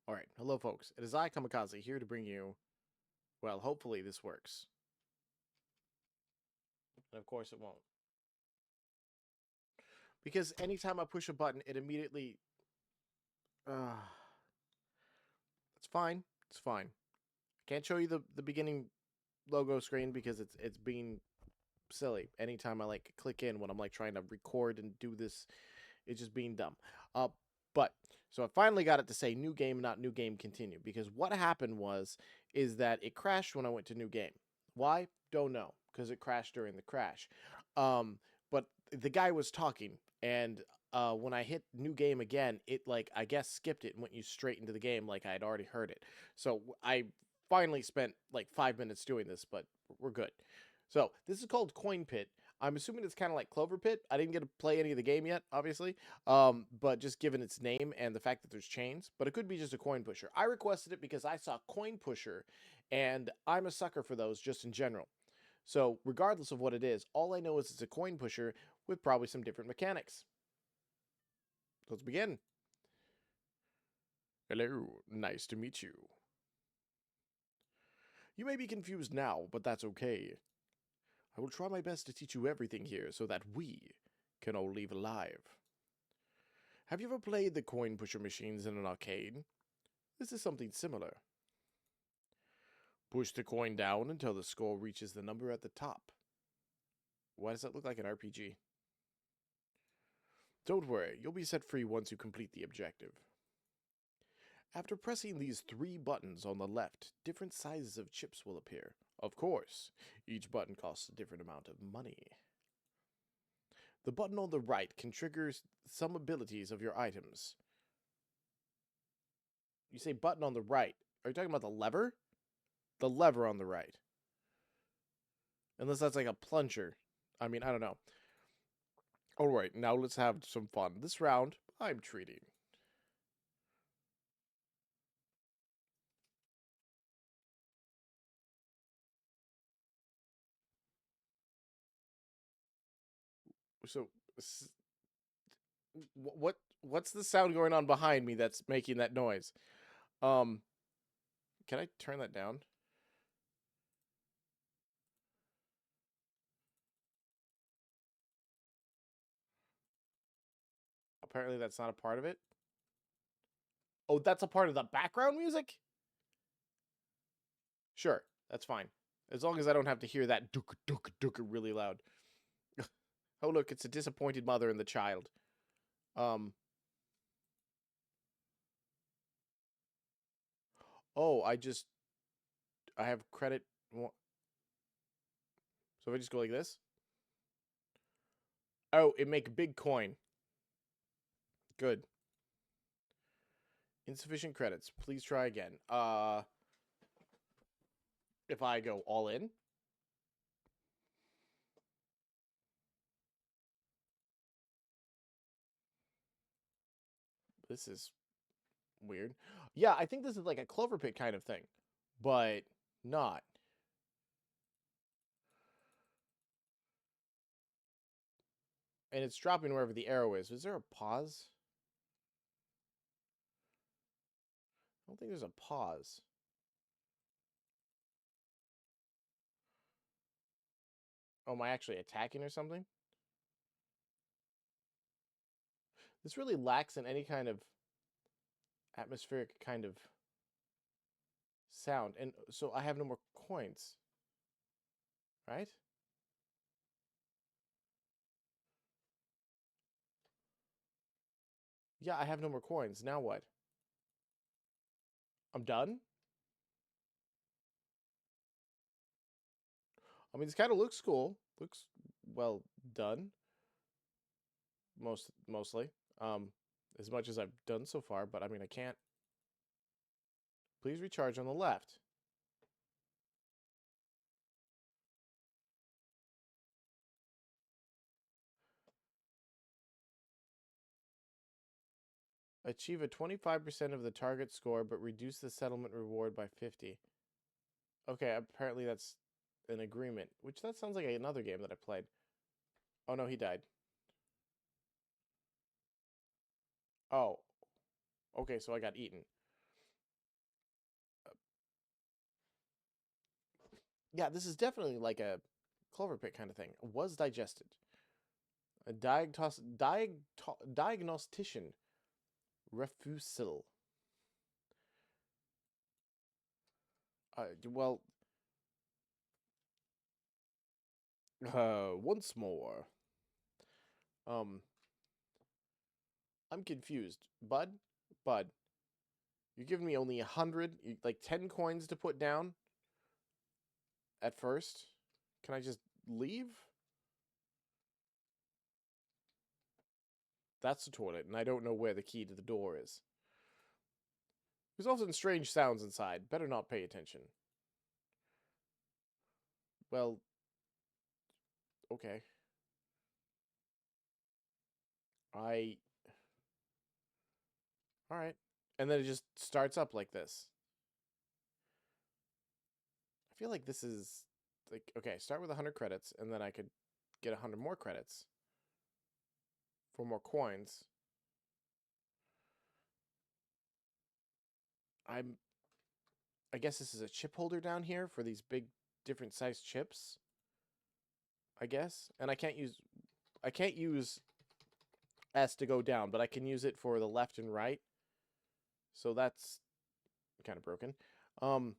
Alright, hello folks. It is I, Kamikaze, here to bring you, well, hopefully this works. And of course it won't. Because anytime I push a button, it immediately... it's fine. It's fine. I can't show you the beginning logo screen because it's being silly. Anytime I, like, click in when I'm, like, trying to record and do this, it's just being dumb. But, so I finally got it to say new game, not new game, continue. Because what happened is that it crashed when I went to new game. Why? Don't know. Because it crashed during the crash. But the guy was talking, and when I hit new game again, it, like, I guess skipped it and went you straight into the game like I had already heard it. So I finally spent like 5 minutes doing this, but we're good. So this is called Coinpit. I'm assuming it's kind of like Cloverpit. I didn't get to play any of the game yet, obviously, but just given its name and the fact that there's chains, but it could be just a coin pusher. I requested it because I saw coin pusher, and I'm a sucker for those just in general. So regardless of what it is, all I know is it's a coin pusher with probably some different mechanics. Let's begin. Hello, nice to meet you. You may be confused now, but that's okay. I will try my best to teach you everything here so that we can all leave alive. Have you ever played the coin pusher machines in an arcade? This is something similar. Push the coin down until the score reaches the number at the top. Why does that look like an RPG? Don't worry, you'll be set free once you complete the objective. After pressing these 3 buttons on the left, different sizes of chips will appear. Of course, each button costs a different amount of money. The button on the right can trigger some abilities of your items. You say button on the right. Are you talking about the lever? The lever on the right. Unless that's like a plunger. I mean, I don't know. Alright, now let's have some fun. This round, I'm treating. So, what's the sound going on behind me that's making that noise? Can I turn that down? Apparently that's not a part of it. Oh, that's a part of the background music? Sure, that's fine. As long as I don't have to hear that duk duk duk really loud. Oh, look, it's a disappointed mother and the child. Um. Oh, I have credit. So if I just go like this. Oh, it make big coin. Good. Insufficient credits. Please try again. If I go all in. This is weird. Yeah, I think this is like a Cloverpit kind of thing, but not. And it's dropping wherever the arrow is. Is there a pause? I don't think there's a pause. Oh, am I actually attacking or something? This really lacks in any kind of atmospheric kind of sound. And so I have no more coins, right? Yeah, I have no more coins. Now what? I'm done? I mean, this kind of looks cool. Looks well done. Mostly. As much as I've done so far, but I mean, I can't. Please recharge on the left. Achieve a 25% of the target score, but reduce the settlement reward by 50. Okay, apparently that's an agreement, which that sounds like another game that I played. Oh no, he died. Oh. Okay, so I got eaten. Yeah, this is definitely like a Cloverpit kind of thing. Was digested. A diagnostician refusal. Well, once more. Um, I'm confused. Bud, you're giving me only 100, like 10 coins to put down at first. Can I just leave? That's the toilet, and I don't know where the key to the door is. There's often strange sounds inside. Better not pay attention. Well, okay. I... Alright. And then it just starts up like this. I feel like this is... like, okay, start with 100 credits, and then I could get 100 more credits for more coins. I guess this is a chip holder down here for these big different sized chips. I guess. And I can't use S to go down, but I can use it for the left and right. So that's kind of broken. Oh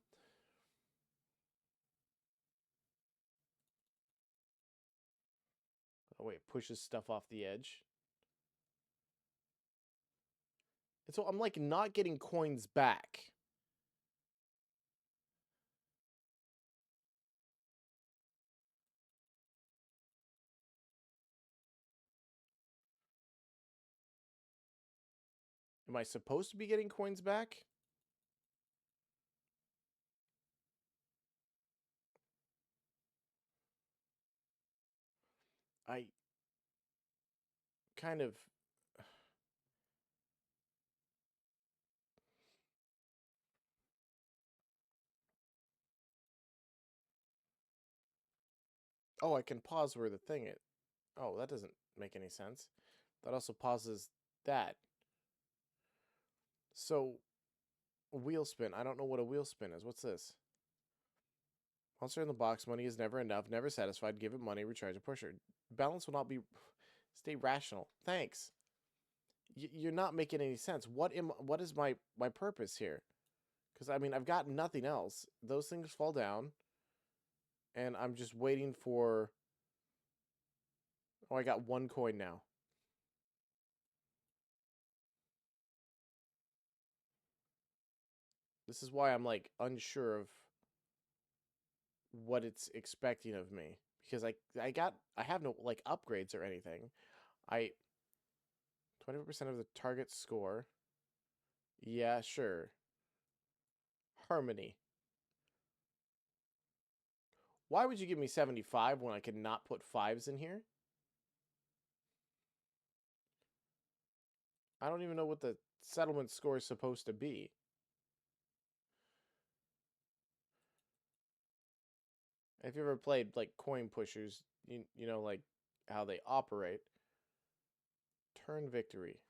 wait, it pushes stuff off the edge. And so I'm like not getting coins back. Am I supposed to be getting coins back? I kind of... Oh, I can pause where the thing is. Oh, that doesn't make any sense. That also pauses that. So, wheel spin. I don't know what a wheel spin is. What's this? Monster in the box. Money is never enough. Never satisfied. Give it money. Recharge a pusher. Balance will not be... Stay rational. Thanks. You're not making any sense. What is my purpose here? Because, I mean, I've got nothing else. Those things fall down. And I'm just waiting for... Oh, I got 1 coin now. This is why I'm, like, unsure of what it's expecting of me. Because I have no, like, upgrades or anything. 24% of the target score. Yeah, sure. Harmony. Why would you give me 75 when I could not put 5s in here? I don't even know what the settlement score is supposed to be. If you ever played, like, coin pushers, you know, like, how they operate. Turn victory.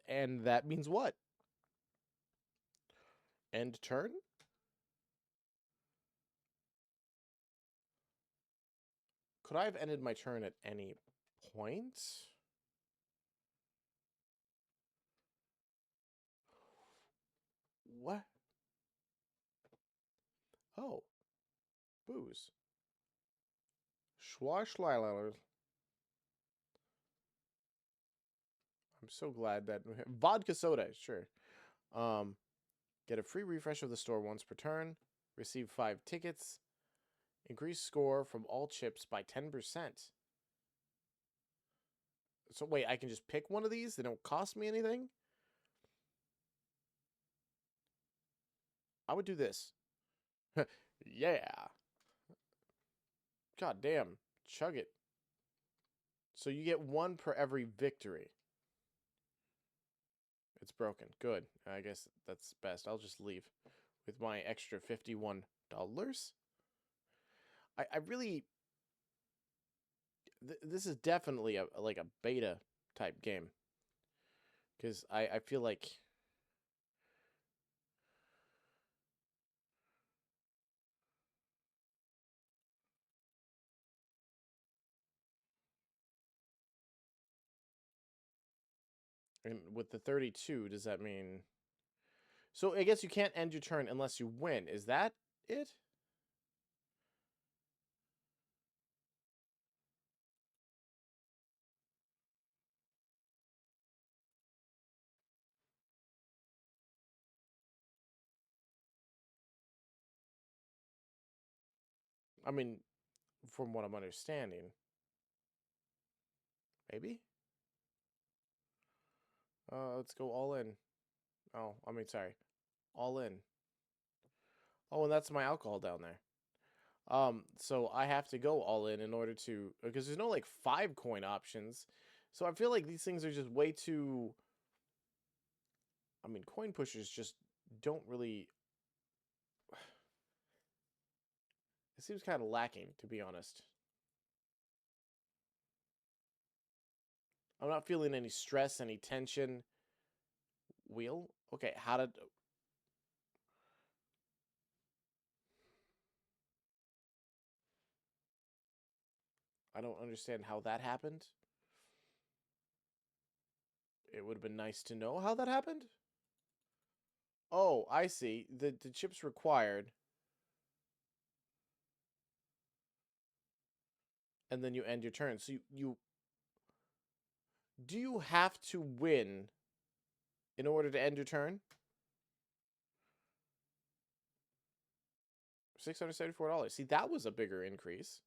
And that means what? End turn? Could I have ended my turn at any point? What? Oh. Booze. Schwarzleiler. I'm so glad that... Vodka soda, sure. Get a free refresh of the store once per turn. Receive 5 tickets. Increase score from all chips by 10%. So wait, I can just pick one of these? They don't cost me anything? I would do this. Yeah. God damn. Chug it. So you get 1 per every victory. It's broken. Good. I guess that's best. I'll just leave with my extra $51. I really... this is definitely like a beta type game. Because I feel like... And with the 32, does that mean... So I guess you can't end your turn unless you win. Is that it? I mean, from what I'm understanding. Maybe? Let's go all in. Oh, I mean, sorry. All in. Oh, and that's my alcohol down there. So I have to go all in order to... Because there's no, like, 5 coin options. So I feel like these things are just way too... I mean, coin pushers just don't really... It seems kind of lacking, to be honest. I'm not feeling any stress, any tension. Wheel? Okay, how did... I don't understand how that happened. It would have been nice to know how that happened. Oh, I see. The chips required. And then you end your turn. So you do you have to win in order to end your turn? $674. See, that was a bigger increase.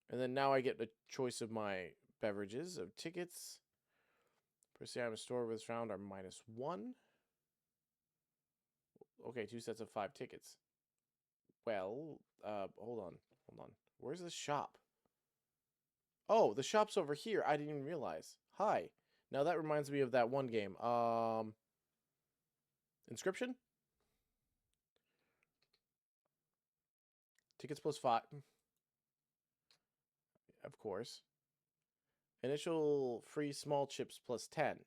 And then now I get a choice of my beverages, of tickets. Per se item store with round are -1. Okay, 2 sets of 5 tickets. Well, hold on. Where's the shop? Oh, the shop's over here. I didn't even realize. Hi. Now that reminds me of that one game. Inscription? Tickets plus 5. Of course. Initial free small chips plus 10.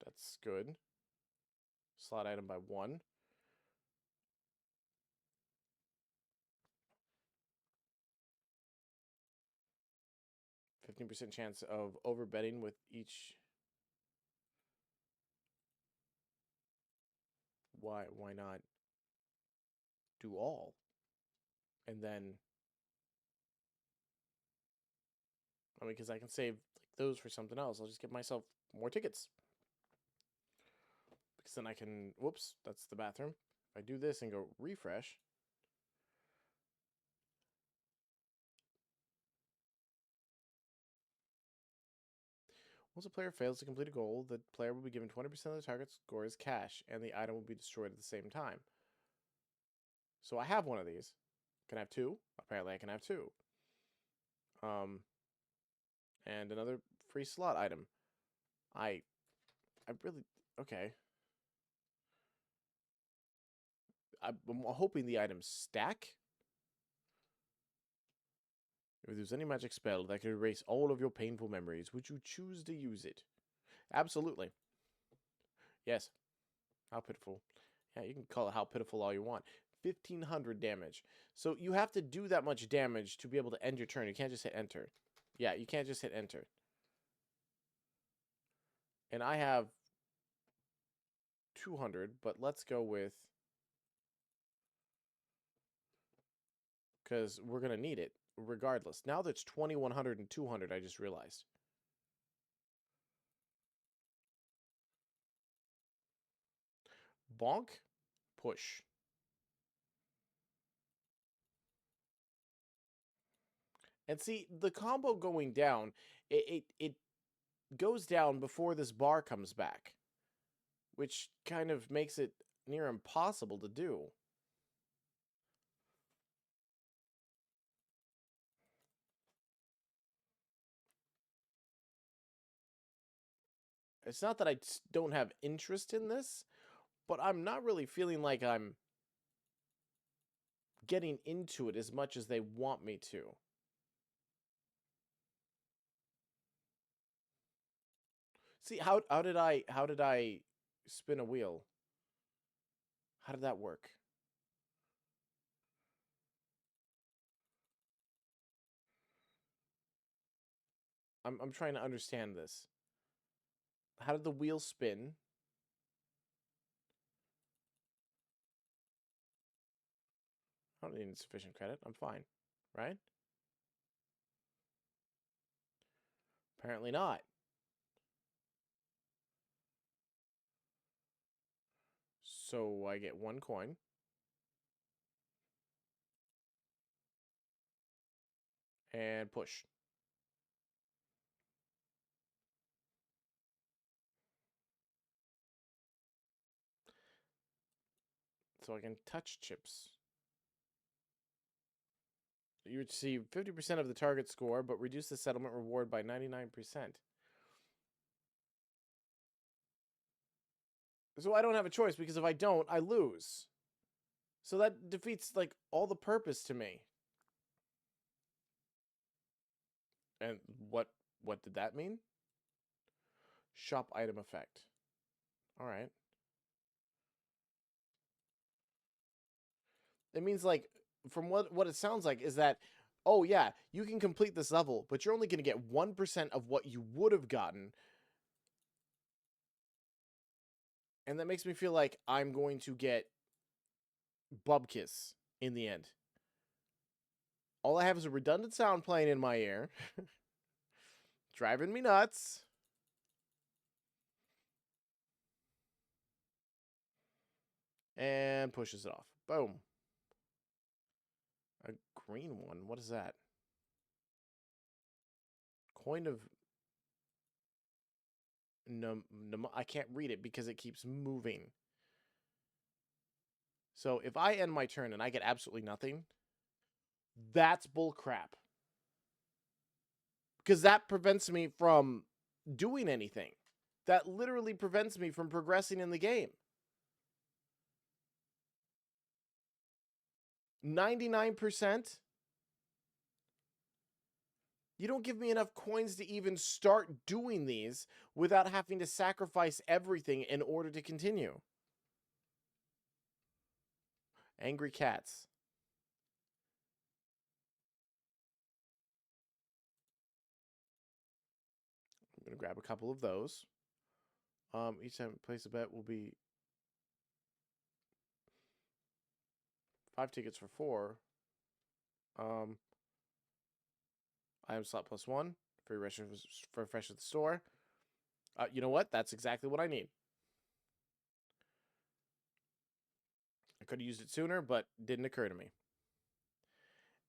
That's good. Slot item by 1. %15 chance of overbetting with each. Why not do all? And then, I mean, because I can save like those for something else. I'll just get myself more tickets. Because then I can, whoops, that's the bathroom. If I do this and go refresh. Once a player fails to complete a goal, the player will be given 20% of the target score as cash, and the item will be destroyed at the same time. So I have one of these. Can I have 2? Apparently I can have 2. And another free slot item. I really... Okay. I'm hoping the items stack. If there's any magic spell that could erase all of your painful memories, would you choose to use it? Absolutely. Yes. How pitiful. Yeah, you can call it how pitiful all you want. 1,500 damage. So you have to do that much damage to be able to end your turn. You can't just hit enter. Yeah, you can't just hit enter. And I have 200, but let's go with... Because we're going to need it regardless. Now that's 2,100 and 200, I just realized. Bonk. Push. And see, the combo going down, it goes down before this bar comes back, which kind of makes it near impossible to do. It's not that I don't have interest in this, but I'm not really feeling like I'm getting into it as much as they want me to. See, how did I spin a wheel? How did that work? I'm trying to understand this. How did the wheel spin? I don't need insufficient credit. I'm fine, right? Apparently not. So I get 1 coin. And push. So I can touch chips. You receive 50% of the target score, but reduce the settlement reward by 99%. So I don't have a choice, because if I don't, I lose. So that defeats, like, all the purpose to me. And what did that mean? Shop item effect. All right. It means, like, from what it sounds like is that, oh yeah, you can complete this level, but you're only going to get 1% of what you would have gotten. And that makes me feel like I'm going to get Bubkiss in the end. All I have is a redundant sound playing in my ear. Driving me nuts. And pushes it off. Boom. A green one. What is that? Coin of... No, I can't read it because it keeps moving. So if I end my turn and I get absolutely nothing, that's bullcrap. Because that prevents me from doing anything. That literally prevents me from progressing in the game. 99%? You don't give me enough coins to even start doing these without having to sacrifice everything in order to continue. Angry cats. I'm going to grab a couple of those. Each time I place a bet will be 5 tickets for 4. Item slot +1. Free refresh at the store. You know what? That's exactly what I need. I could have used it sooner, but didn't occur to me.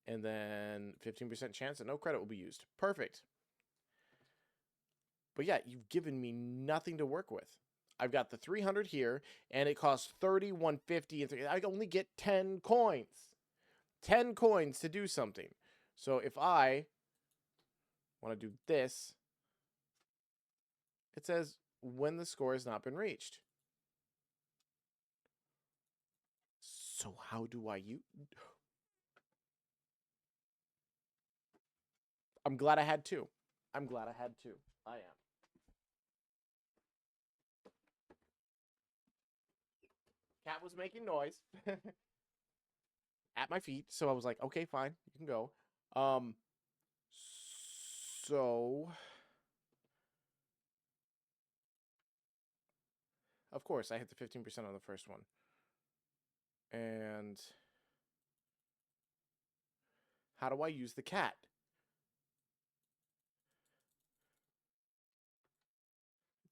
And then 15% chance that no credit will be used. Perfect. But yeah, you've given me nothing to work with. I've got the 300 here, and it costs 30, 150, and I only get 10 coins. 10 coins to do something. So if I want to do this, it says when the score has not been reached. So how do I use... I'm glad I had 2. I'm glad I had 2. I am. Cat was making noise at my feet, so I was like, okay, fine, you can go. So of course I hit the 15% on the first one. And how do I use the cat?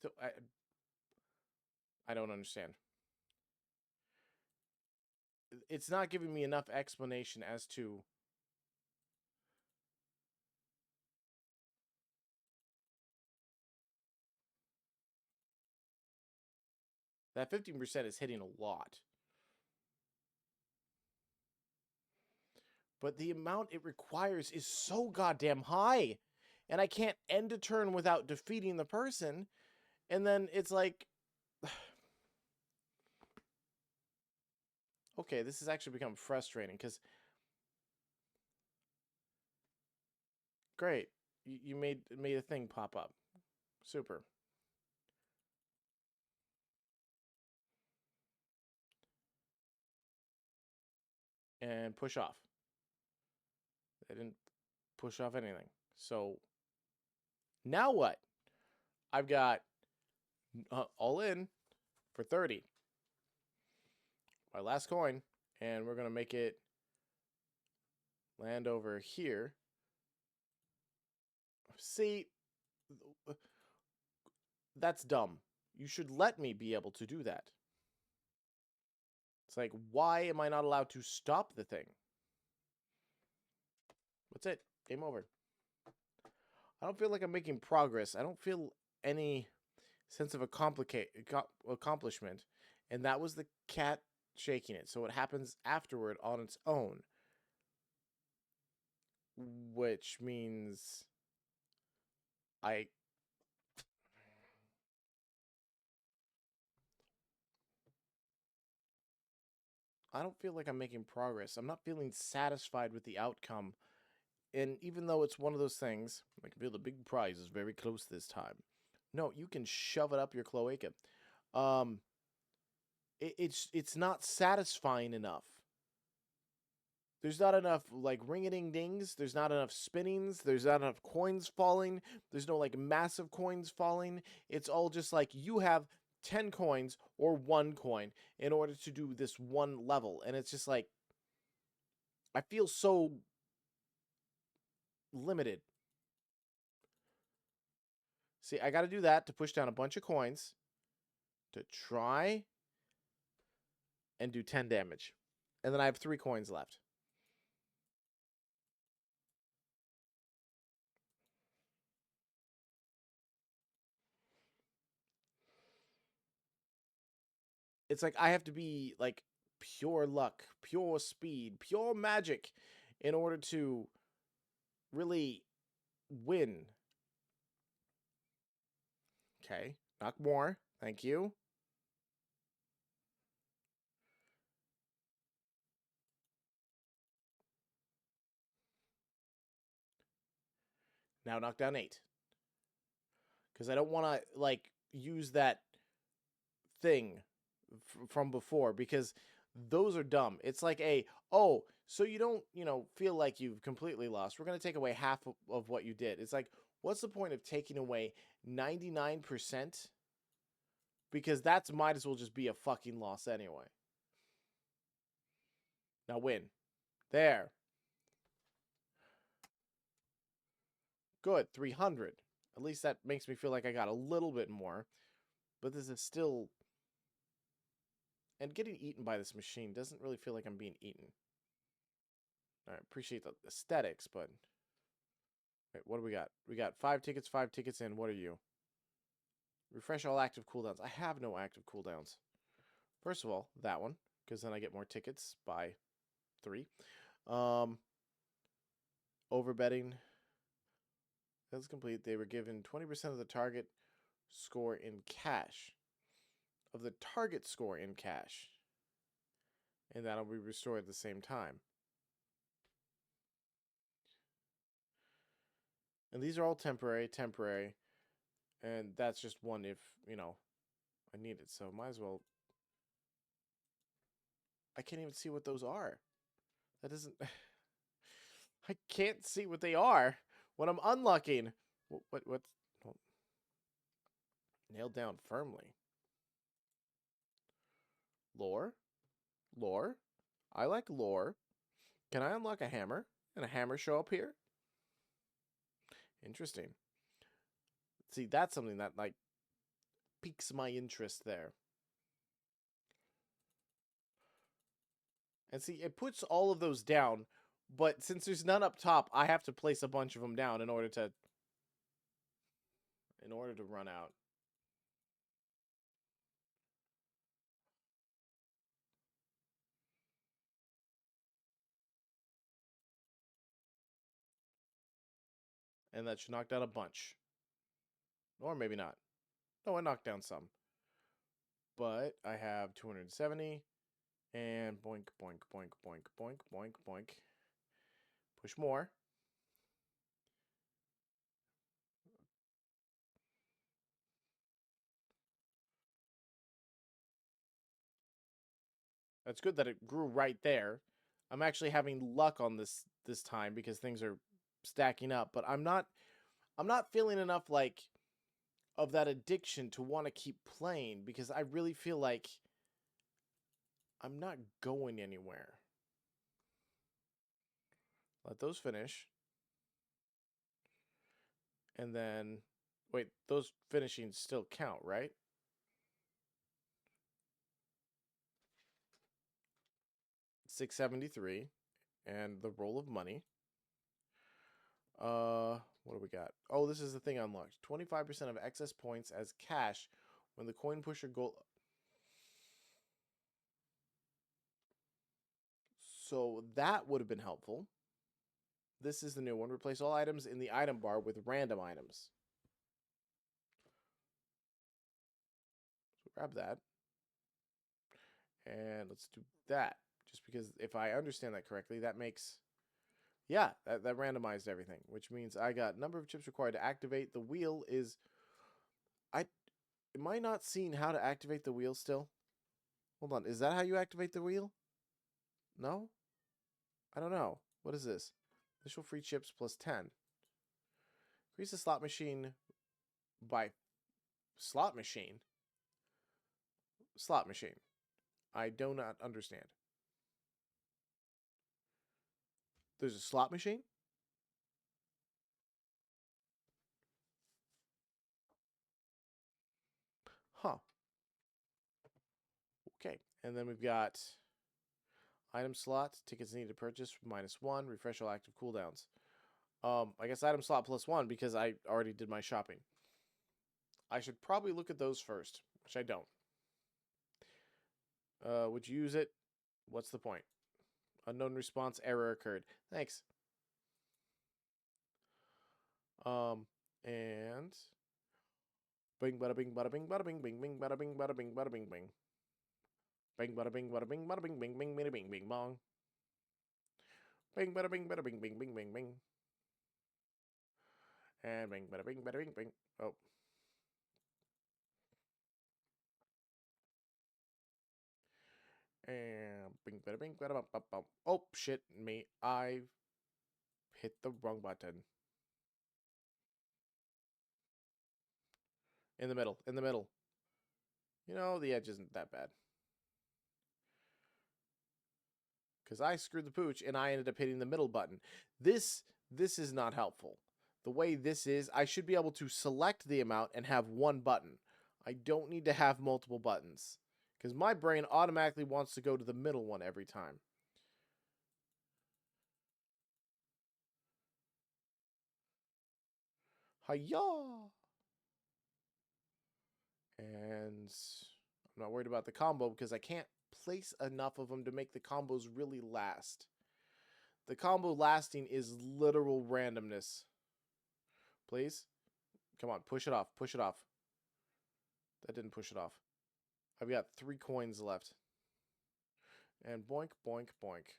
So I don't understand. It's not giving me enough explanation as to... That 15% is hitting a lot. But the amount it requires is so goddamn high. And I can't end a turn without defeating the person. And then it's like... Okay, this has actually become frustrating, because... Great. You made a thing pop up. Super. And push off. They didn't push off anything. So Now what? I've got all in for 30. My last coin. And we're going to make it land over here. See, that's dumb. You should let me be able to do that. It's like, why am I not allowed to stop the thing? That's it. Game over. I don't feel like I'm making progress. I don't feel any sense of accomplishment. And that was the cat shaking it. So it happens afterward on its own. Which means I don't feel like I'm making progress. I'm not feeling satisfied with the outcome. And even though it's one of those things, I can feel the big prize is very close this time. No, you can shove it up your cloaca. It's not satisfying enough. There's not enough, like, ring-a-ding-dings. There's not enough spinnings. There's not enough coins falling. There's no, like, massive coins falling. It's all just like, you have 10 coins or 1 coin in order to do this one level. And it's just like, I feel so limited. See, I got to do that to push down a bunch of coins to try and do 10 damage. And then I have 3 coins left. It's like I have to be like pure luck, pure speed, pure magic in order to really win. Okay, knock more. Thank you. Now knock down 8. Because I don't want to, like, use that thing from before, because those are dumb. It's like oh, so you don't, feel like you've completely lost. We're going to take away half of what you did. It's like, what's the point of taking away 99%? Because that's might as well just be a fucking loss anyway. Now win. There. Good. 300. At least that makes me feel like I got a little bit more. But this is still... And getting eaten by this machine doesn't really feel like I'm being eaten. I appreciate the aesthetics, but... Wait, what do we got? We got 5 tickets in. What are you? Refresh all active cooldowns. I have no active cooldowns. First of all, that one, because then I get more tickets by 3. Overbetting. That's complete. They were given 20% of the target score in cash. Of the target score in cash. And that'll be restored at the same time. And these are all temporary. And that's just one if, I need it. So might as well. I can't even see what those are. That doesn't... I can't see what they are when I'm unlocking. What's... Oh. Nailed down firmly. Lore? Lore? I like lore. Can I unlock a hammer? And a hammer show up here? Interesting. See, that's something that, like, piques my interest there. And see, it puts all of those down, but since there's none up top, I have to place a bunch of them down in order to run out. And that should knock down a bunch. Or maybe not. No, I knocked down some. But I have 270. And boink, boink, boink, boink, boink, boink, boink. Push more. That's good that it grew right there. I'm actually having luck on this time because things are stacking up. But I'm not I'm not feeling enough like of that addiction to want to keep playing because I really feel like I'm not going anywhere. Let those finish. And then, wait, those finishings still count, right? $673 and the roll of money. What do we got? Oh, this is the thing unlocked. 25% of excess points as cash when the coin pusher goal. So that would have been helpful. This is the new one. Replace all items in the item bar with random items. So grab that. And let's do that. Just because if I understand that correctly, that makes... Yeah, that randomized everything, which means I got number of chips required to activate. The wheel is... Am I not seeing how to activate the wheel still? Hold on. Is that how you activate the wheel? No? I don't know. What is this? Initial free chips plus 10. Increase the slot machine by... Slot machine? Slot machine. I do not understand. There's a slot machine? Huh. Okay. And then we've got item slot. Tickets needed to purchase -1. Refresh all active cooldowns. I guess item slot +1 because I already did my shopping. I should probably look at those first, which I don't. Would you use it? What's the point? Unknown response error occurred. Thanks. And bing bada bing bada bing bada bing bing bing bada bing bada bing bada bing bing. Bing bada bing bada bing bada bing bing bing bing bing bing bong. Bing bada bing bada bing bing bing bing bing. And bing bada bing bada bing bing. Oh. And bing bada bing bada bum bum bum. Oh shit me. I hit the wrong button. In the middle. In the middle. You know, the edge isn't that bad. Because I screwed the pooch and I ended up hitting the middle button. This is not helpful. The way this is, I should be able to select the amount and have one button. I don't need to have multiple buttons. Because my brain automatically wants to go to the middle one every time. Hi-ya! And I'm not worried about the combo because I can't place enough of them to make the combos really last. The combo lasting is literal randomness. Please? Come on, push it off. Push it off. That didn't push it off. I've got 3 coins left. And boink, boink, boink.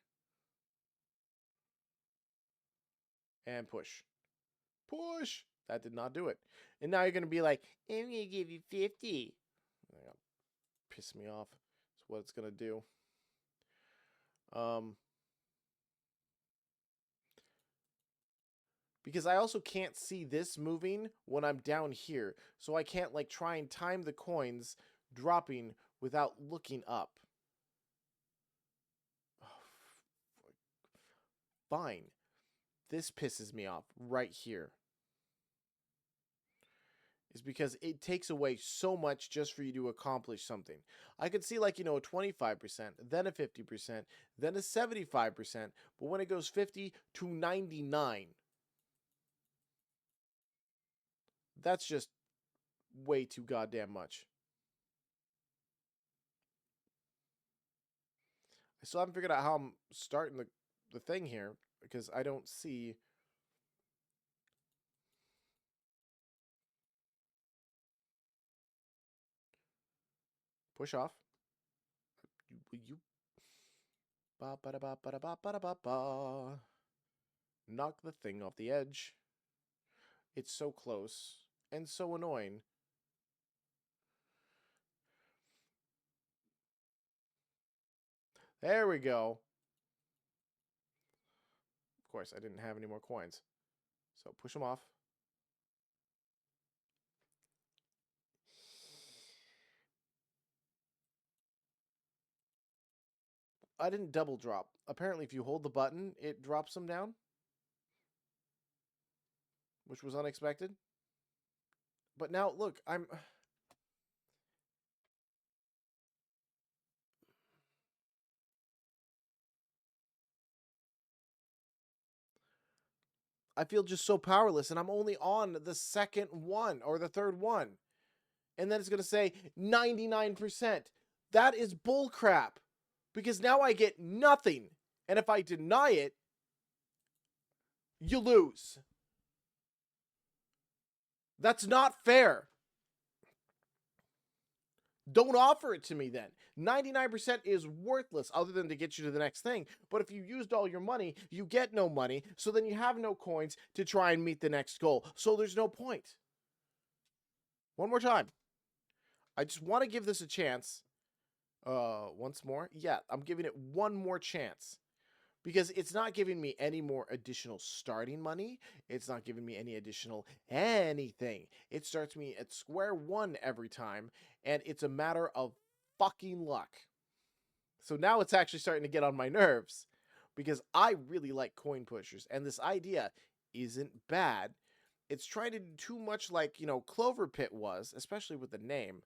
And push. Push! That did not do it. And now you're going to be like, I'm going to give you 50. Piss me off. That's what it's going to do. Because I also can't see this moving when I'm down here. So I can't like try and time the coins dropping without looking up. Fine. This pisses me off right here. Is because it takes away so much just for you to accomplish something. I could see like, you know, a 25%, then a 50%, then a 75%, but when it goes 50 to 99, that's just way too goddamn much. I still haven't figured out how I'm starting the thing here because I don't see... Push off. You... Ba ba da ba ba da ba ba da ba ba. Knock the thing off the edge. It's so close and so annoying. There we go. Of course, I didn't have any more coins. So push them off. I didn't double drop. Apparently, if you hold the button, it drops them down, which was unexpected. But now, look, I feel just so powerless, and I'm only on the second one or the third one. And then it's going to say 99%. That is bullcrap, because now I get nothing. And if I deny it, you lose. That's not fair. Don't offer it to me then. 99% is worthless other than to get you to the next thing. But if you used all your money, you get no money. So then you have no coins to try and meet the next goal. So there's no point. One more time. I just want to give this a chance. Once more. Yeah, I'm giving it one more chance. Because it's not giving me any more additional starting money. It's not giving me any additional anything. It starts me at square one every time, and it's a matter of fucking luck. So now it's actually starting to get on my nerves, because I really like coin pushers, and this idea isn't bad. It's trying to do too much like, Cloverpit was, especially with the name,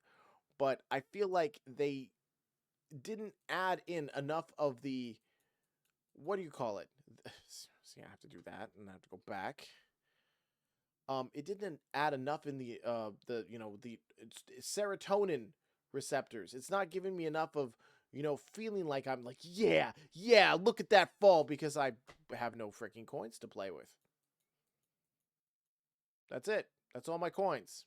but I feel like they didn't add in enough of the, what do you call it? See, I have to do that, and I have to go back. It didn't add enough in the serotonin receptors. It's not giving me enough of, feeling like I'm like, yeah, look at that fall, because I have no freaking coins to play with. That's it. That's all my coins.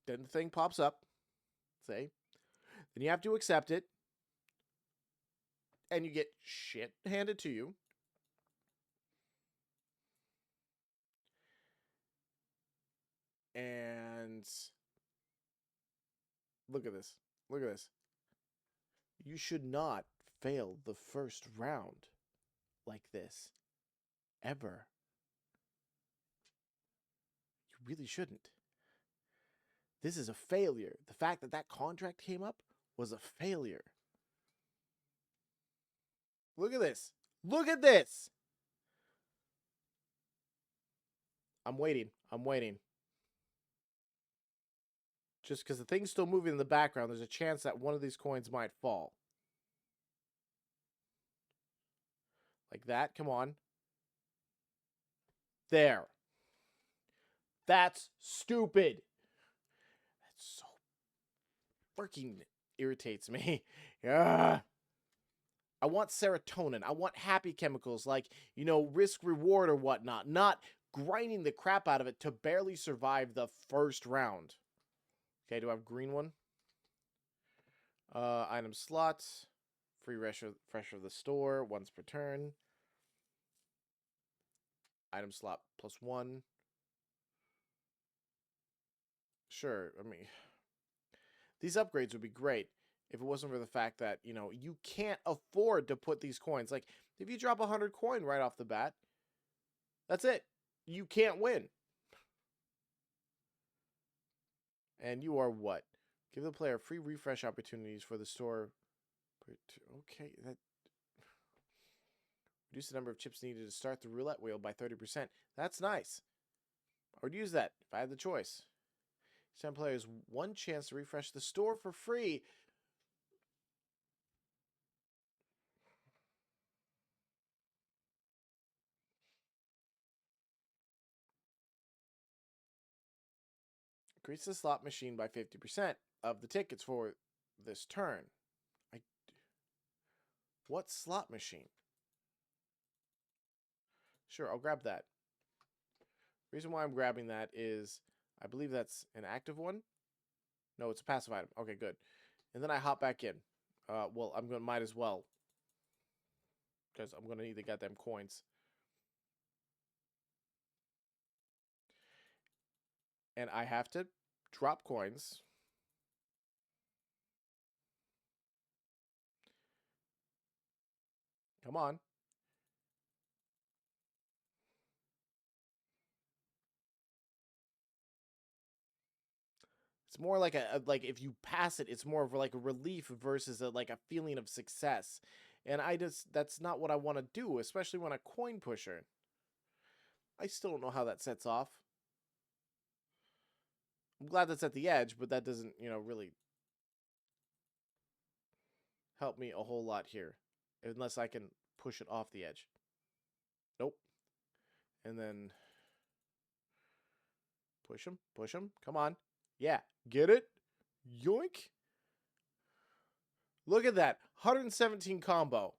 Then the thing pops up, say, then you have to accept it, and you get shit handed to you. And look at this. Look at this. You should not fail the first round like this. Ever. You really shouldn't. This is a failure. The fact that that contract came up was a failure. Look at this. Look at this. I'm waiting. I'm waiting. Just because the thing's still moving in the background, there's a chance that one of these coins might fall. Like that. Come on. There. That's stupid. That's so freaking irritates me. Yeah. I want serotonin. I want happy chemicals like, risk reward or whatnot, not grinding the crap out of it to barely survive the first round. Okay, do I have green one? Item slots. Free fresh of the store, once per turn. Item slot +1. Sure, I mean, these upgrades would be great if it wasn't for the fact that, you can't afford to put these coins. Like, if you drop 100 coin right off the bat, that's it. You can't win. And you are what? Give the player free refresh opportunities for the store. Okay, that... Reduce the number of chips needed to start the roulette wheel by 30%. That's nice. I would use that if I had the choice. Some players one chance to refresh the store for free. Increase the slot machine by 50% of the tickets for this turn. What slot machine? Sure, I'll grab that. Reason why I'm grabbing that is I believe that's an active one. No, it's a passive item. Okay, good. And then I hop back in. Well, might as well, because I'm gonna need to get them coins. And I have to drop coins. Come on. It's more like like if you pass it, it's more of like a relief versus like a feeling of success. And that's not what I want to do, especially when a coin pusher. I still don't know how that sets off. I'm glad that's at the edge, but that doesn't, really help me a whole lot here. Unless I can push it off the edge. Nope. And then push him, push him. Come on. Yeah, get it? Yoink. Look at that. 117 combo.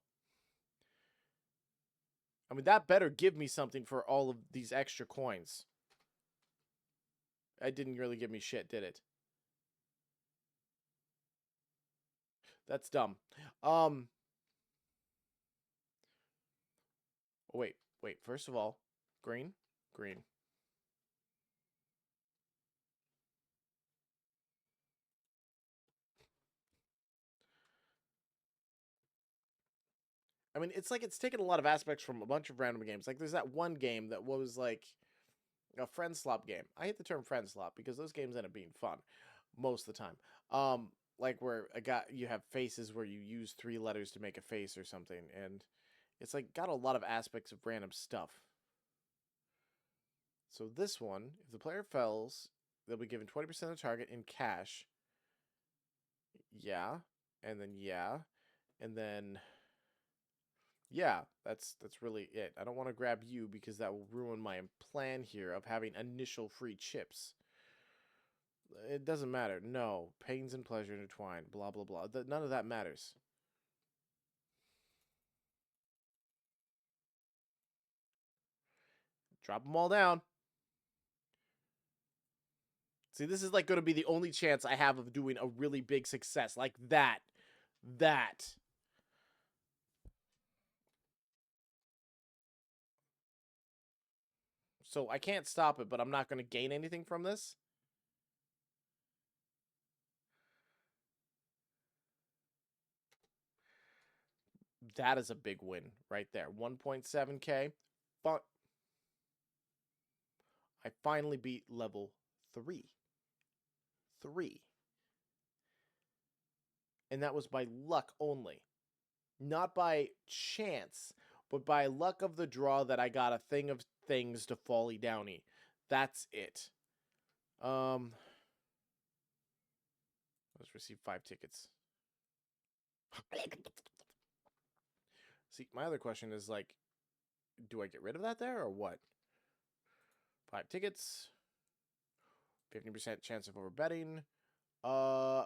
I mean, that better give me something for all of these extra coins. That didn't really give me shit, did it? That's dumb. Oh, wait. First of all, green. I mean, it's like it's taken a lot of aspects from a bunch of random games. Like, there's that one game that was like a friend slop game. I hate the term friend slop because those games end up being fun most of the time. Like where you have faces where you use 3 letters to make a face or something, and it's like got a lot of aspects of random stuff. So this one, if the player fails, they'll be given 20% of the target in cash. Yeah, and then yeah, and then yeah, that's really it. I don't want to grab you because that will ruin my plan here of having initial free chips. It doesn't matter. No, pains and pleasure intertwined. Blah blah blah. None of that matters. Drop them all down. See, this is like going to be the only chance I have of doing a really big success like that. That. So I can't stop it, but I'm not going to gain anything from this. That is a big win right there. 1.7k. But I finally beat level 3. 3. And that was by luck only. Not by chance, but by luck of the draw that I got a thing of things to folly downy. That's it. Let's receive 5 tickets. See, my other question is like, do I get rid of that there or what? 5 tickets. 50% chance of overbetting.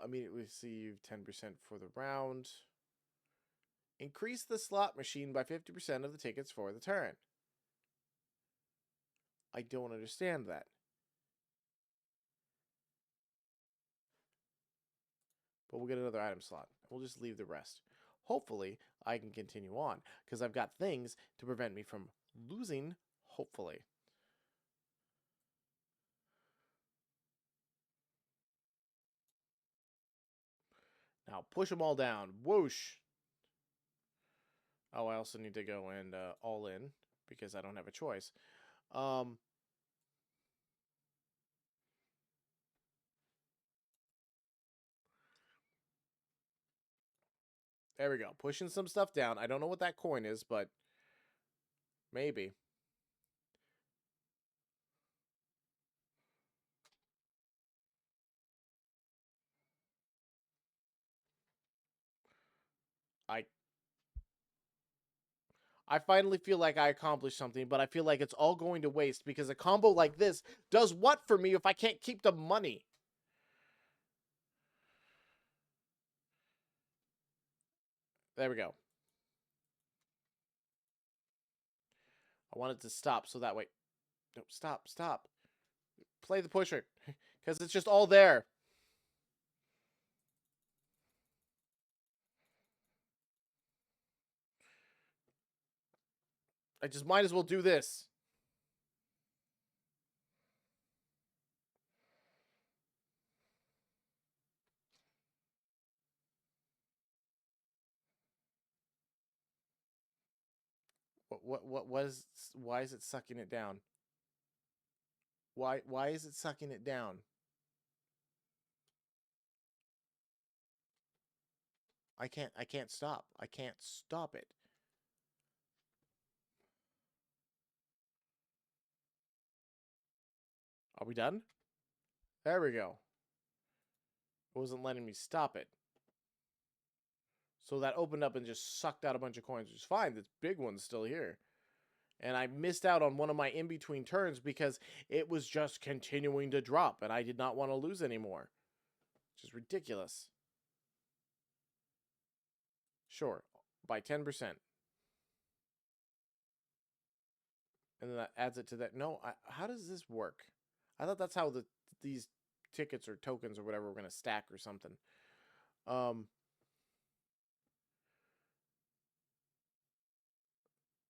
Immediately receive 10% for the round. Increase the slot machine by 50% of the tickets for the turn. I don't understand that. But we'll get another item slot. We'll just leave the rest. Hopefully, I can continue on, because I've got things to prevent me from losing, hopefully. Now, push them all down. Whoosh! Oh, I also need to go and all in, because I don't have a choice. There we go. Pushing some stuff down. I don't know what that coin is, but maybe. I finally feel like I accomplished something, but I feel like it's all going to waste because a combo like this does what for me if I can't keep the money? There we go. I want it to stop so that way. No, stop. Play the pusher because it's just all there. I just might as well do this. Why is it sucking it down? Why is it sucking it down? I can't stop. I can't stop it. Are we done? There we go. It wasn't letting me stop it. So that opened up and just sucked out a bunch of coins, which is fine. This big one's still here. And I missed out on one of my in-between turns because it was just continuing to drop, and I did not want to lose anymore. Which is ridiculous. Sure, by 10%. And then that adds it to that. No, how does this work? I thought that's how these tickets or tokens or whatever were going to stack or something.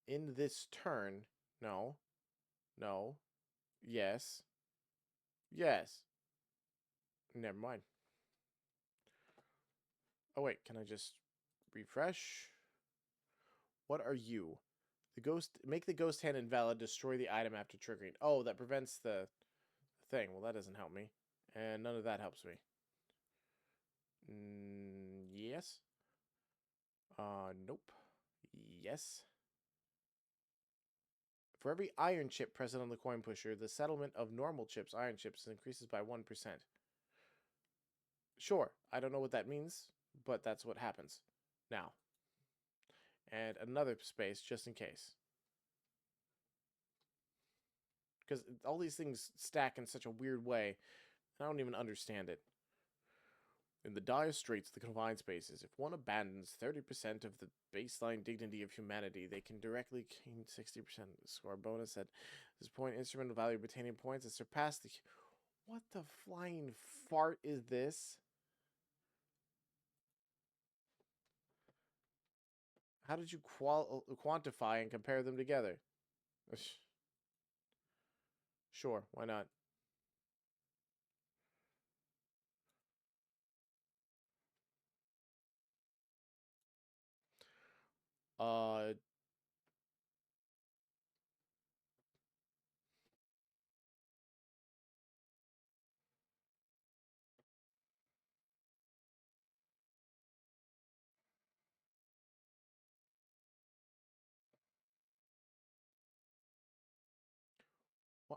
In this turn, no, no, yes, yes. Never mind. Oh wait, can I just refresh? What are you? The ghost. Make the ghost hand invalid. Destroy the item after triggering. Oh, that prevents the thing. Well, that doesn't help me, and none of that helps me. Yes. Nope. Yes. For every iron chip present on the coin pusher, the settlement of normal chips, iron chips, increases by 1%. Sure, I don't know what that means, but that's what happens. Now. And another space, just in case. Because all these things stack in such a weird way, and I don't even understand it. In the dire straits of the confined spaces, if one abandons 30% of the baseline dignity of humanity, they can directly gain 60% score bonus. At this point, instrumental value of obtaining points has surpassed the... What the flying fart is this? How did you quantify and compare them together? Sure, why not? Uh,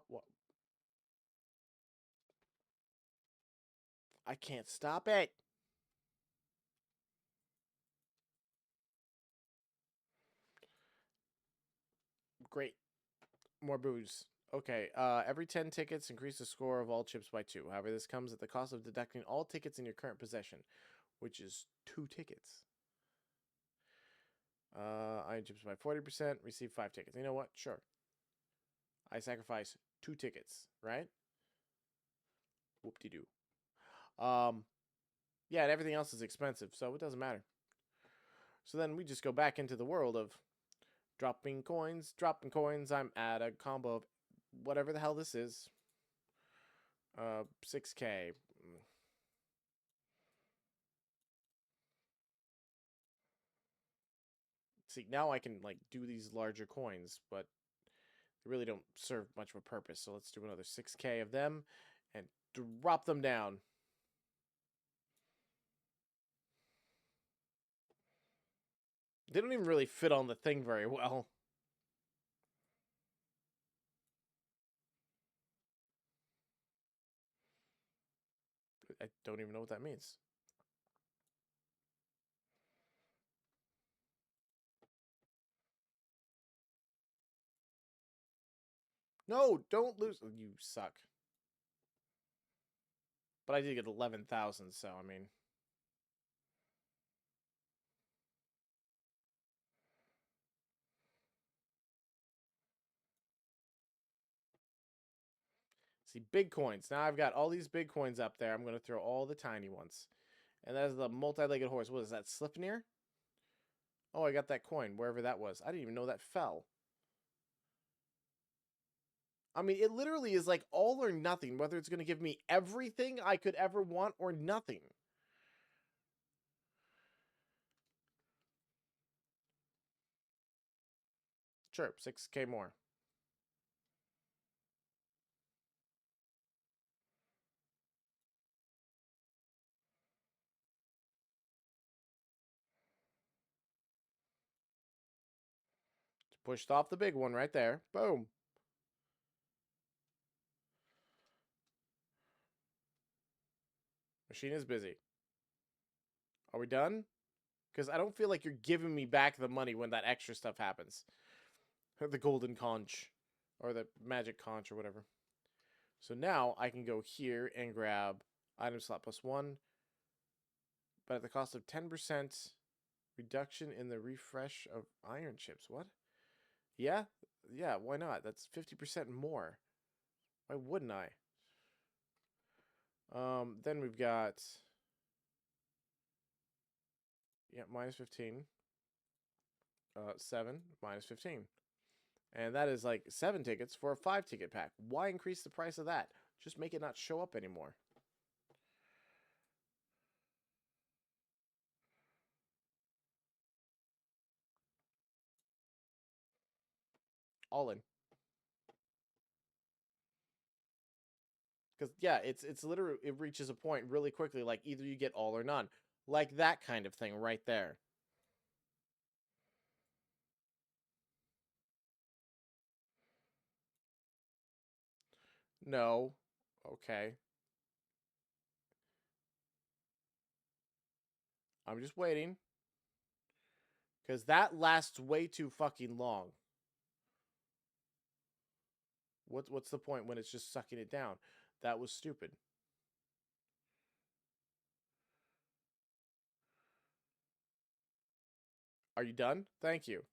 what? I can't stop it. Great. More booze. Okay, every 10 tickets, increase the score of all chips by 2. However, this comes at the cost of deducting all tickets in your current possession, which is 2 tickets. Iron chips by 40%, receive 5 tickets. You know what? Sure. I sacrifice 2 tickets, right? Whoop-de-doo. Yeah, and everything else is expensive, so it doesn't matter. So then we just go back into the world of dropping coins, dropping coins. I'm at a combo of whatever the hell this is. 6K. See, now I can, like, do these larger coins, but they really don't serve much of a purpose. So let's do another 6K of them and drop them down. They don't even really fit on the thing very well. I don't even know what that means. No, don't lose. You suck. But I did get 11,000, so I mean... See, big coins. Now I've got all these big coins up there. I'm going to throw all the tiny ones. And that's the multi-legged horse. What is that, Slipnir? Oh, I got that coin, wherever that was. I didn't even know that fell. I mean, it literally is like all or nothing, whether it's going to give me everything I could ever want or nothing. Sure, 6K more. Pushed off the big one right there. Boom. Machine is busy. Are we done? Because I don't feel like you're giving me back the money when that extra stuff happens. The golden conch. Or the magic conch or whatever. So now I can go here and grab item slot +1. But at the cost of 10% reduction in the refresh of iron chips. What? Yeah? Yeah, why not? That's 50% more. Why wouldn't I? Then we've got... Yeah, -15. 7, -15. And that is like 7 tickets for a 5-ticket pack. Why increase the price of that? Just make it not show up anymore. All in. Because, yeah, it's literally, it reaches a point really quickly, like either you get all or none. Like that kind of thing right there. No. Okay. I'm just waiting. Because that lasts way too fucking long. What's the point when it's just sucking it down? That was stupid. Are you done? Thank you.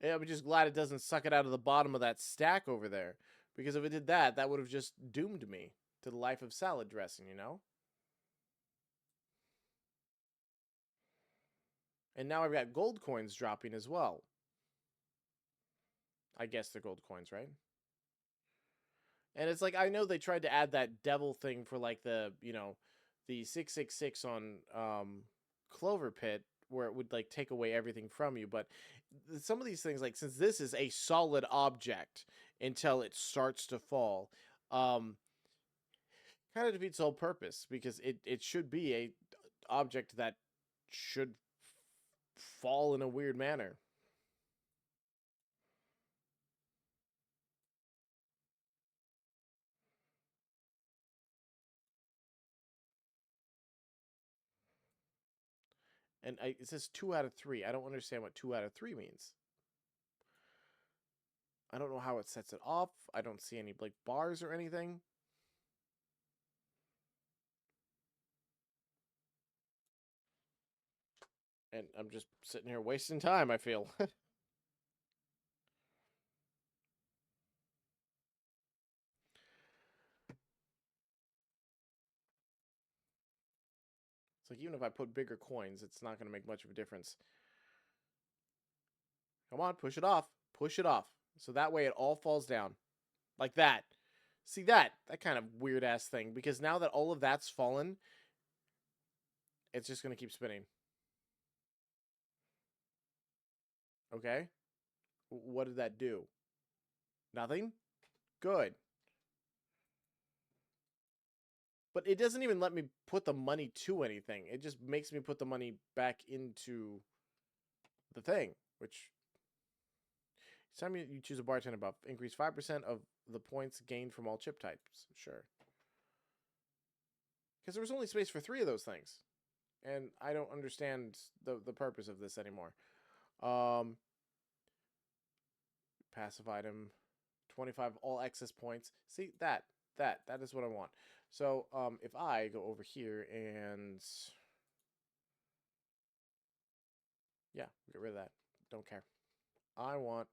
Yeah, I'm just glad it doesn't suck it out of the bottom of that stack over there. Because if it did that, that would have just doomed me to the life of salad dressing, you know? And now I've got gold coins dropping as well. I guess they're gold coins, right? And it's like, I know they tried to add that devil thing for like the, the 666 on Cloverpit, where it would like take away everything from you. But some of these things, like since this is a solid object until it starts to fall, kind of defeats the whole purpose, because it should be a object that should fall in a weird manner. And it says 2 out of 3. I don't understand what 2 out of 3 means. I don't know how it sets it off. I don't see any like bars or anything. And I'm just sitting here wasting time, I feel. It's like, even if I put bigger coins, it's not going to make much of a difference. Come on, push it off. Push it off. So that way it all falls down. Like that. See that? That kind of weird-ass thing. Because now that all of that's fallen, it's just going to keep spinning. Okay? What did that do? Nothing? Good. But it doesn't even let me put the money to anything. It just makes me put the money back into the thing, which... Each time you choose a bartender buff, increase 5% of the points gained from all chip types. Sure. Because there was only space for 3 of those things. And I don't understand the purpose of this anymore. Passive item. 25 all excess points. See, that is what I want. So, if I go over here and... Yeah, get rid of that. Don't care. I want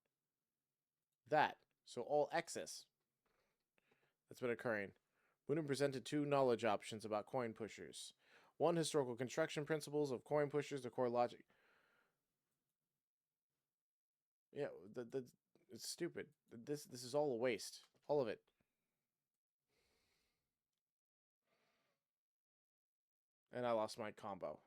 that. So, all excess that's been occurring. Wooden presented 2 knowledge options about coin pushers. 1, historical construction principles of coin pushers, the core logic. Yeah, it's stupid. This is all a waste. All of it. And I lost my combo.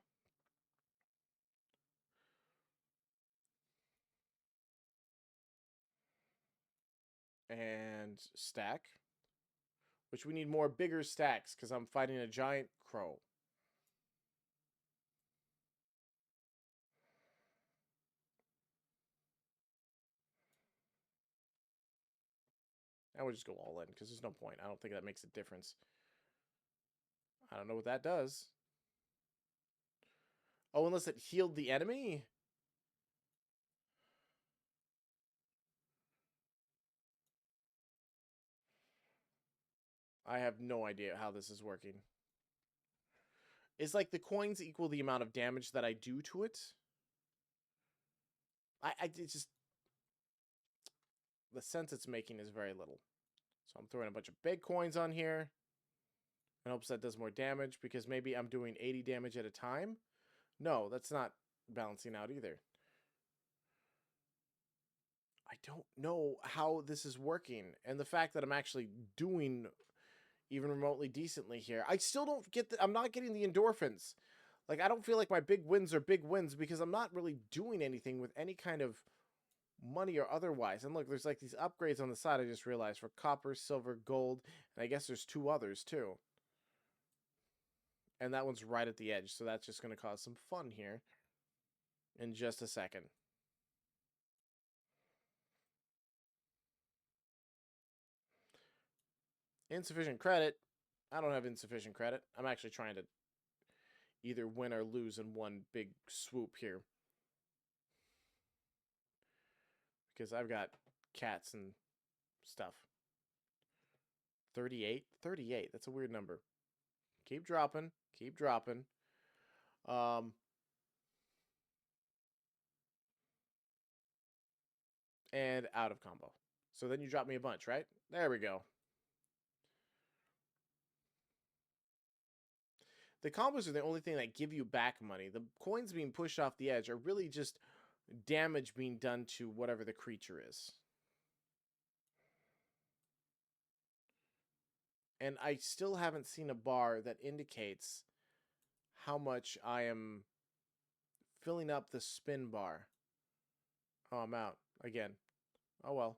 And stack. Which we need more bigger stacks, because I'm fighting a giant crow. I would just go all in, because there's no point. I don't think that makes a difference. I don't know what that does. Oh, unless it healed the enemy? I have no idea how this is working. Is like the coins equal the amount of damage that I do to it? It's just... the sense it's making is very little. So I'm throwing a bunch of big coins on here in hopes that does more damage, because maybe I'm doing 80 damage at a time. No, that's not balancing out either. I don't know how this is working. And the fact that I'm actually doing even remotely decently here, I still don't get I'm not getting the endorphins. Like, I don't feel like my big wins are big wins because I'm not really doing anything with any kind of money or otherwise. And look, there's like these upgrades on the side I just realized for copper, silver, gold, and I guess there's 2 others too. And that one's right at the edge, so that's just going to cause some fun here in just a second. Insufficient credit. I don't have insufficient credit. I'm actually trying to either win or lose in one big swoop here, because I've got cats and stuff. 38? 38. That's a weird number. Keep dropping. Keep dropping. And out of combo. So then you drop me a bunch, right? There we go. The combos are the only thing that give you back money. The coins being pushed off the edge are really just damage being done to whatever the creature is. And I still haven't seen a bar that indicates how much I am filling up the spin bar. Oh, I'm out again. Oh well.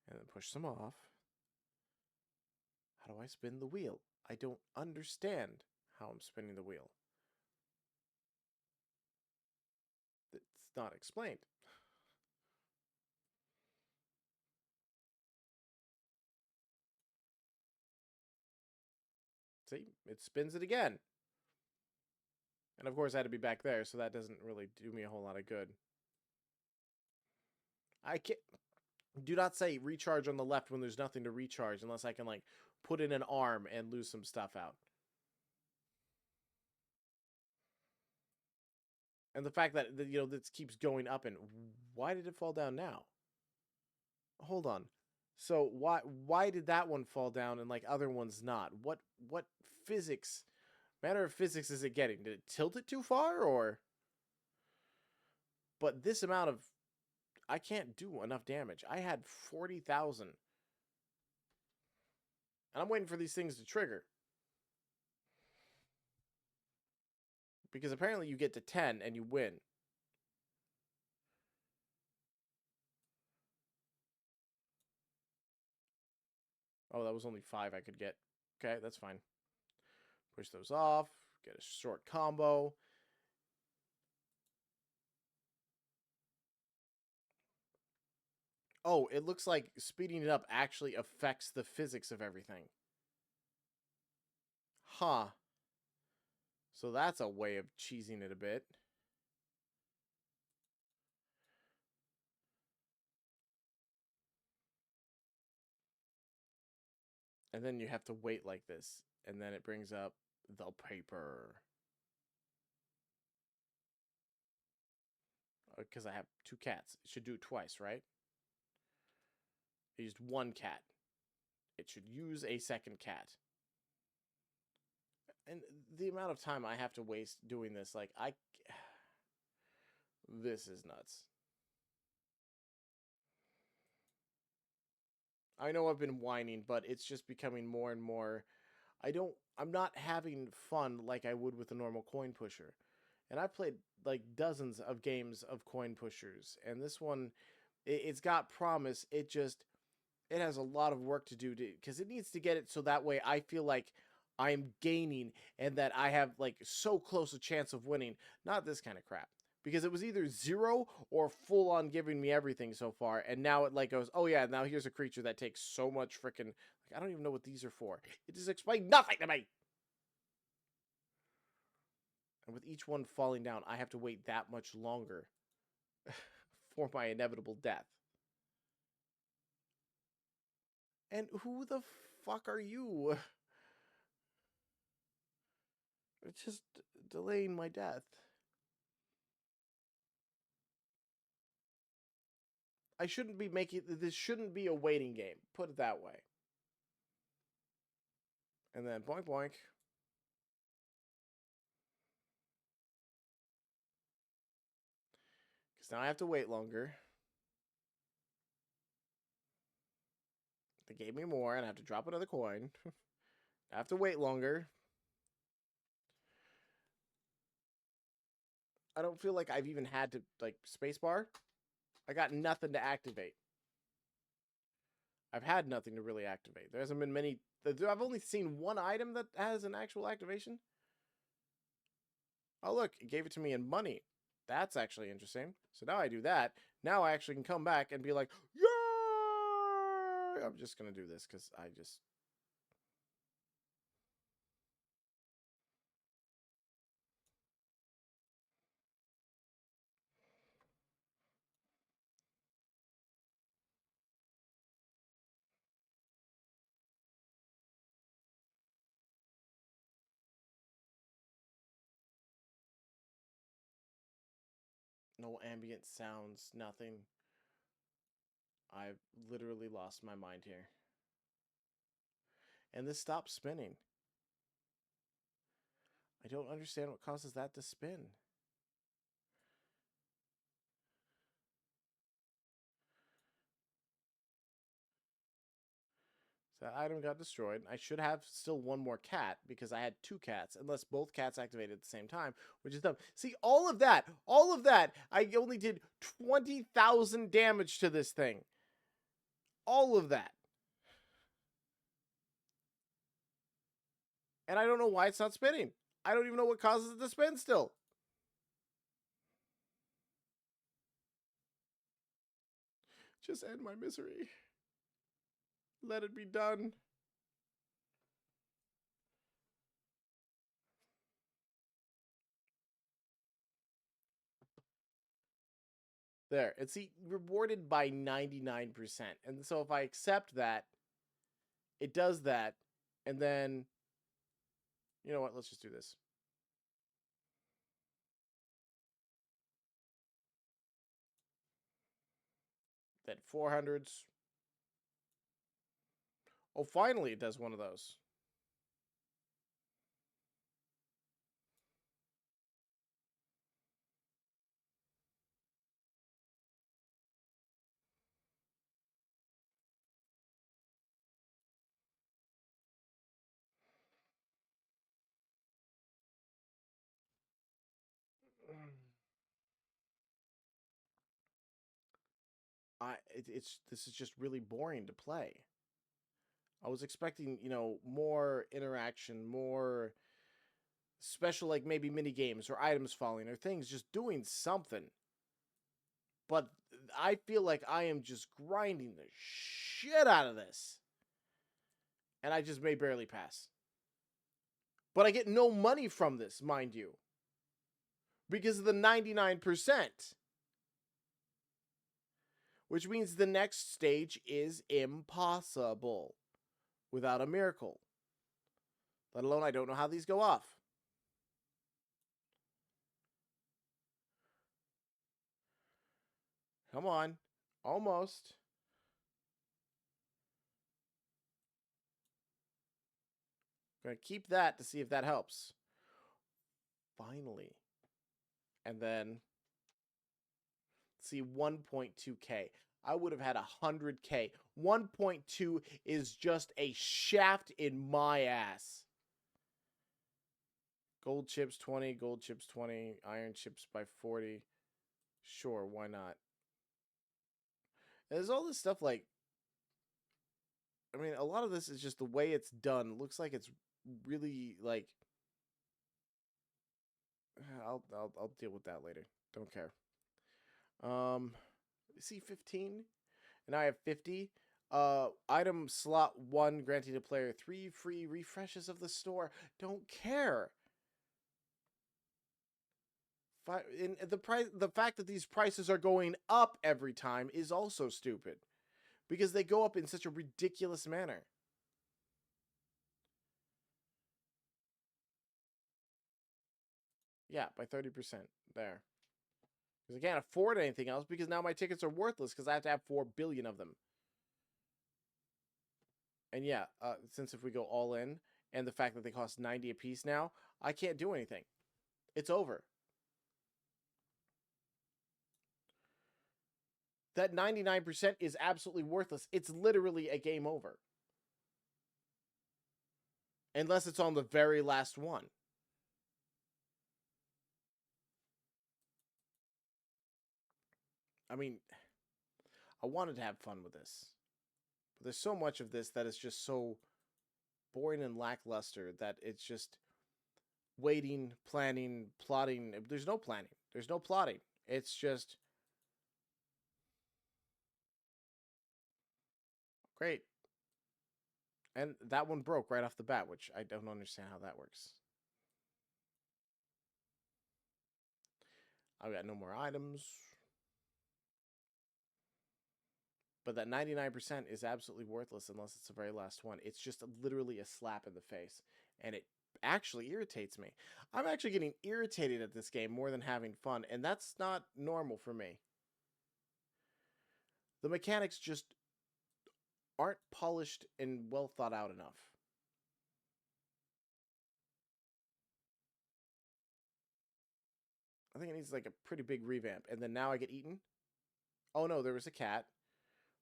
And then push some off. How do I spin the wheel? I don't understand how I'm spinning the wheel. It's not explained. See, it spins it again. And of course I had to be back there, so that doesn't really do me a whole lot of good. I can't... do not say recharge on the left when there's nothing to recharge unless I can, like, put in an arm and lose some stuff out. And the fact that, you know, this keeps going up, and why did it fall down now? Hold on. So why did that one fall down and like other ones not? What physics, matter of physics is it getting? Did it tilt it too far, or? But this amount of, I can't do enough damage. I had 40,000. And I'm waiting for these things to trigger. Because apparently you get to 10 and you win. Oh, that was only 5 I could get. Okay, that's fine. Push those off. Get a short combo. Oh, it looks like speeding it up actually affects the physics of everything. Huh. So that's a way of cheesing it a bit. And then you have to wait like this. And then it brings up the paper. Because I have 2 cats. It should do it twice, right? It used 1 cat. It should use a second cat. And the amount of time I have to waste doing this, like, this is nuts. I know I've been whining, but it's just becoming more and more... I'm not having fun like I would with a normal coin pusher. And I've played, like, dozens of games of coin pushers. And this one, it's got promise. It has a lot of work to do, because it needs to get it so that way I feel like I'm gaining and that I have, like, so close a chance of winning. Not this kind of crap. Because it was either 0 or full on giving me everything so far, and now it like goes, oh yeah, now here's a creature that takes so much freaking. Like, I don't even know what these are for. It just explained nothing to me. And with each one falling down, I have to wait that much longer for my inevitable death. And who the fuck are you? It's just delaying my death. I shouldn't be making this. Shouldn't be a waiting game. Put it that way. And then boink boink. Because now I have to wait longer. They gave me more, and I have to drop another coin. I have to wait longer. I don't feel like I've even had to, like, spacebar. I got nothing to activate. I've had nothing to really activate. There hasn't been many. I've only seen one item that has an actual activation. Oh, look, it gave it to me in money. That's actually interesting. So now I do that. Now I actually can come back and be like, yeah! I'm just going to do this because I just... No ambient sounds, nothing. I've literally lost my mind here. And this stops spinning. I don't understand what causes that to spin. So that item got destroyed. I should have still one more cat because I had 2 cats, unless both cats activated at the same time, which is dumb. See, all of that, I only did 20,000 damage to this thing. All of that. And I don't know why it's not spinning. I don't even know what causes it to spin still. Just end my misery. Let it be done. There. It's rewarded by 99%. And so if I accept that, it does that. And then, you know what? Let's just do this. Then 400s. Oh, finally it does one of those. This is just really boring to play. I was expecting, you know, more interaction, more special, like maybe mini games or items falling or things just doing something. But I feel like I am just grinding the shit out of this. And I just may barely pass. But I get no money from this, mind you. Because of the 99%. Which means the next stage is impossible without a miracle. Let alone I don't know how these go off. Come on. Almost. I'm going to keep that to see if that helps. Finally. And then, see, 1.2k. I would have had 100k. 1.2 is just a shaft in my ass. Gold chips 20, gold chips 20, iron chips by 40. Sure, why not? There's all this stuff like, I mean, a lot of this is just the way it's done. It looks like it's really like, I'll deal with that later. Don't care. See 15, and I have 50. Item slot 1 granting to player 3 free refreshes of the store. Don't care. In the fact that these prices are going up every time is also stupid, because they go up in such a ridiculous manner. Yeah, by 30% there. Because I can't afford anything else, because now my tickets are worthless because I have to have 4 billion of them. And yeah, since if we go all in, and the fact that they cost 90 a piece now, I can't do anything. It's over. That 99% is absolutely worthless. It's literally a game over. Unless it's on the very last one. I mean, I wanted to have fun with this. But there's so much of this that is just so boring and lackluster that it's just waiting, planning, plotting. There's no planning. There's no plotting. It's just great. And that one broke right off the bat, which I don't understand how that works. I've got no more items. But that 99% is absolutely worthless unless it's the very last one. It's just literally a slap in the face. And it actually irritates me. I'm actually getting irritated at this game more than having fun. And that's not normal for me. The mechanics just aren't polished and well thought out enough. I think it needs like a pretty big revamp. And then now I get eaten. Oh no, there was a cat.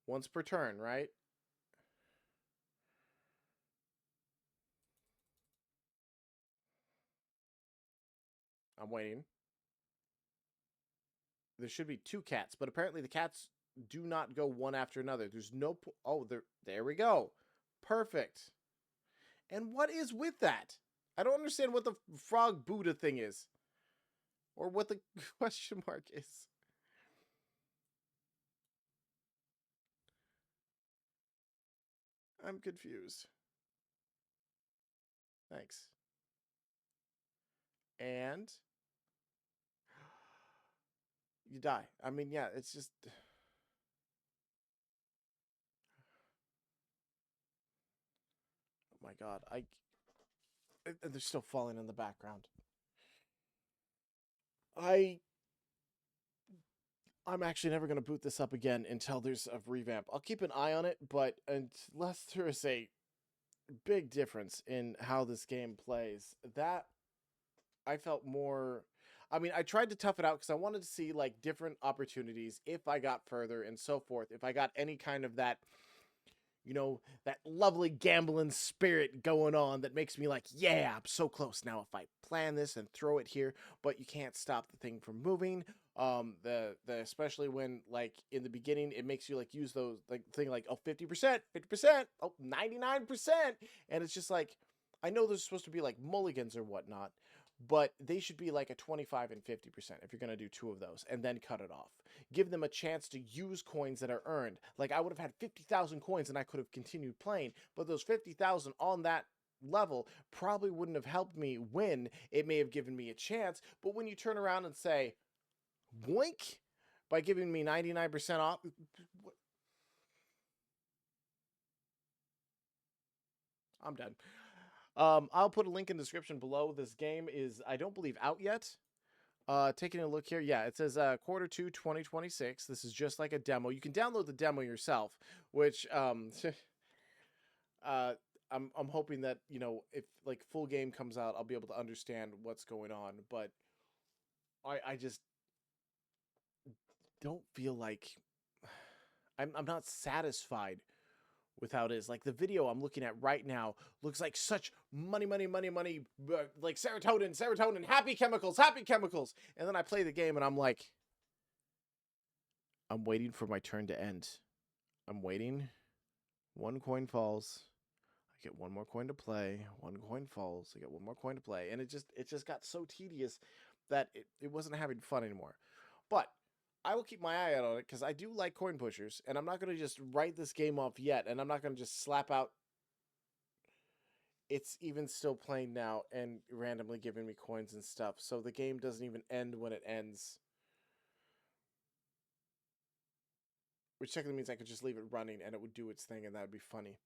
Once per turn, right? I'm waiting. There should be 2 cats, but apparently the cats do not go one after another. There's no... Oh, there we go. Perfect. And what is with that? I don't understand what the frog Buddha thing is. Or what the question mark is. I'm confused. Thanks. And you die. I mean, yeah, it's just... Oh my god, and they're still falling in the background. I'm actually never going to boot this up again until there's a revamp. I'll keep an eye on it, but unless there is a big difference in how this game plays, that I felt more... I mean, I tried to tough it out because I wanted to see like different opportunities if I got further and so forth. If I got any kind of that, you know, that lovely gambling spirit going on that makes me like, yeah, I'm so close now if I plan this and throw it here, but you can't stop the thing from moving. The especially when like in the beginning it makes you like use those like thing like, oh, 50%, oh, 99%, and it's just like, I know there's supposed to be like mulligans or whatnot, but they should be like a 25 and 50% if you're going to do 2 of those and then cut it off. Give them a chance to use coins that are earned. Like I would have had 50,000 coins and I could have continued playing, but those 50,000 on that level probably wouldn't have helped me win. It may have given me a chance, but when you turn around and say, boink, by giving me 99% off, I'm done. I'll put a link in the description below. This game is, I don't believe, out yet. Taking a look here, yeah, it says quarter 2 2026. This is just like a demo. You can download the demo yourself, which I'm hoping that, you know, if like full game comes out, I'll be able to understand what's going on. But I just don't feel like I'm not satisfied with how it is. Like the video I'm looking at right now looks like such money, like serotonin, happy chemicals. And then I play the game and I'm like, I'm waiting for my turn to end. I'm waiting. 1 coin falls. I get 1 more coin to play. 1 coin falls. I get 1 more coin to play. And it just got so tedious that it wasn't having fun anymore. But I will keep my eye out on it because I do like coin pushers, and I'm not going to just write this game off yet, and I'm not going to just slap out it's even still playing now and randomly giving me coins and stuff. So the game doesn't even end when it ends. Which technically means I could just leave it running and it would do its thing and that would be funny.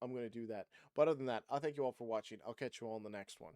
I'm going to do that. But other than that, I'll thank you all for watching. I'll catch you all in the next one.